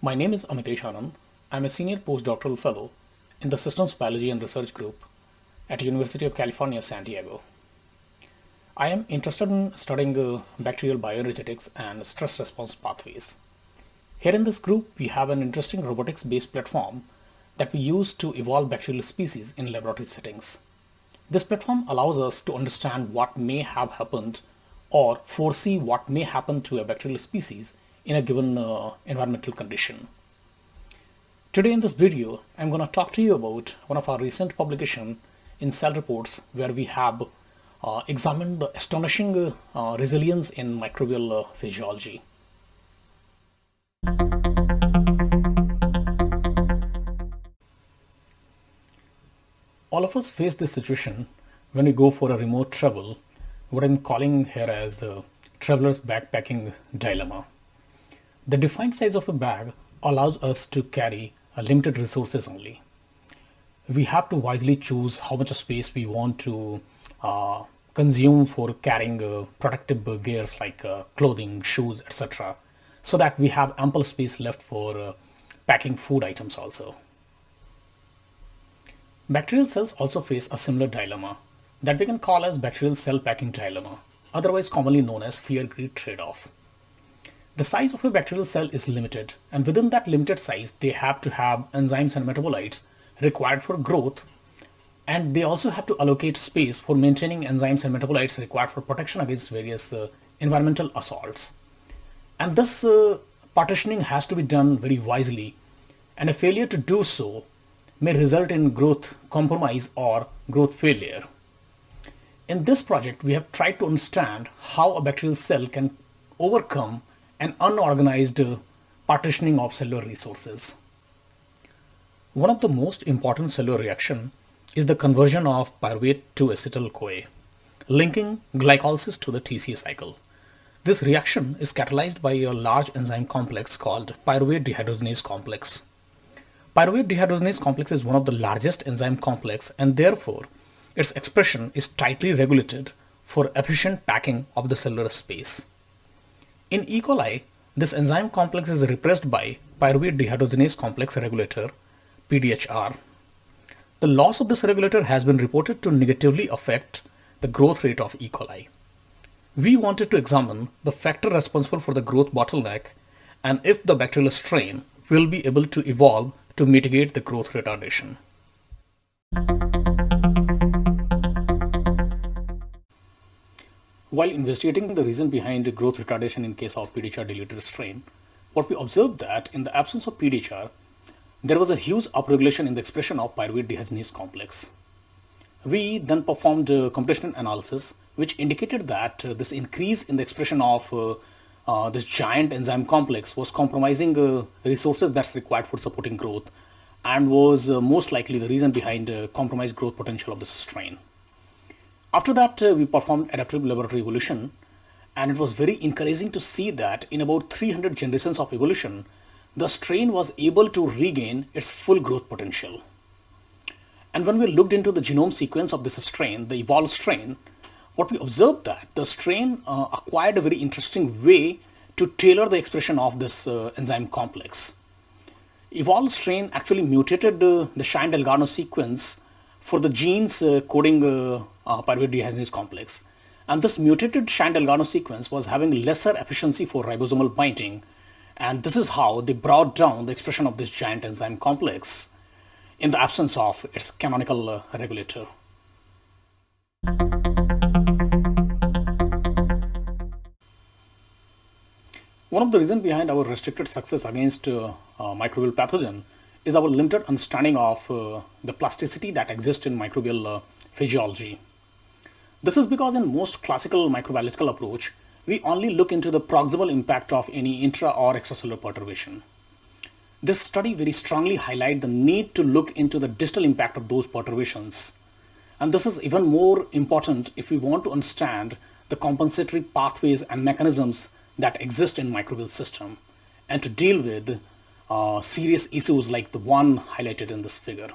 My name is Amitesh Anand. I'm a senior postdoctoral fellow in the Systems Biology and Research Group at University of California, San Diego. I am interested in studying bacterial bioenergetics and stress response pathways. Here in this group, we have an interesting robotics-based platform that we use to evolve bacterial species in laboratory settings. This platform allows us to understand what may have happened or foresee what may happen to a bacterial species in a given environmental condition. Today in this video, I'm going to talk to you about one of our recent publications in Cell Reports where we have examined the astonishing resilience in microbial physiology. All of us face this situation when we go for a remote travel, what I'm calling here as the traveler's backpacking dilemma. The defined size of a bag allows us to carry limited resources only. We have to wisely choose how much space we want to consume for carrying protective gears like clothing, shoes, etc. so that we have ample space left for packing food items also. Bacterial cells also face a similar dilemma that we can call as bacterial cell packing dilemma, otherwise commonly known as fear-greed trade-off. The size of a bacterial cell is limited, and within that limited size, they have to have enzymes and metabolites required for growth, and they also have to allocate space for maintaining enzymes and metabolites required for protection against various environmental assaults. And this partitioning has to be done very wisely, and a failure to do so may result in growth compromise or growth failure. In this project, we have tried to understand how a bacterial cell can overcome an unorganized partitioning of cellular resources. One of the most important cellular reactions is the conversion of pyruvate to acetyl-CoA, linking glycolysis to the TCA cycle. This reaction is catalyzed by a large enzyme complex called pyruvate dehydrogenase complex. Pyruvate dehydrogenase complex is one of the largest enzyme complex, and therefore its expression is tightly regulated for efficient packing of the cellular space. In E. coli, this enzyme complex is repressed by pyruvate dehydrogenase complex regulator, PDHR. The loss of this regulator has been reported to negatively affect the growth rate of E. coli. We wanted to examine the factor responsible for the growth bottleneck and if the bacterial strain will be able to evolve to mitigate the growth retardation. While investigating the reason behind growth retardation in case of PDHR-deleted strain, what we observed that in the absence of PDHR, there was a huge upregulation in the expression of pyruvate dehydrogenase complex. We then performed computational analysis which indicated that this increase in the expression of this giant enzyme complex was compromising resources that's required for supporting growth and was most likely the reason behind compromised growth potential of this strain. After that, we performed adaptive laboratory evolution, and it was very encouraging to see that in about 300 generations of evolution, the strain was able to regain its full growth potential. And when we looked into the genome sequence of this strain, the evolved strain, what we observed that the strain acquired a very interesting way to tailor the expression of this enzyme complex. Evolved strain actually mutated the Shine-Delgado sequence for the genes coding pyruvate dehydrogenase complex. And this mutated Shine-Delgado sequence was having lesser efficiency for ribosomal binding. And this is how they brought down the expression of this giant enzyme complex in the absence of its canonical regulator. One of the reasons behind our restricted success against microbial pathogen is our limited understanding of the plasticity that exists in microbial physiology. This is because in most classical microbiological approach, we only look into the proximal impact of any intra or extracellular perturbation. This study very strongly highlights the need to look into the distal impact of those perturbations. And this is even more important if we want to understand the compensatory pathways and mechanisms that exist in microbial system and to deal with serious issues like the one highlighted in this figure.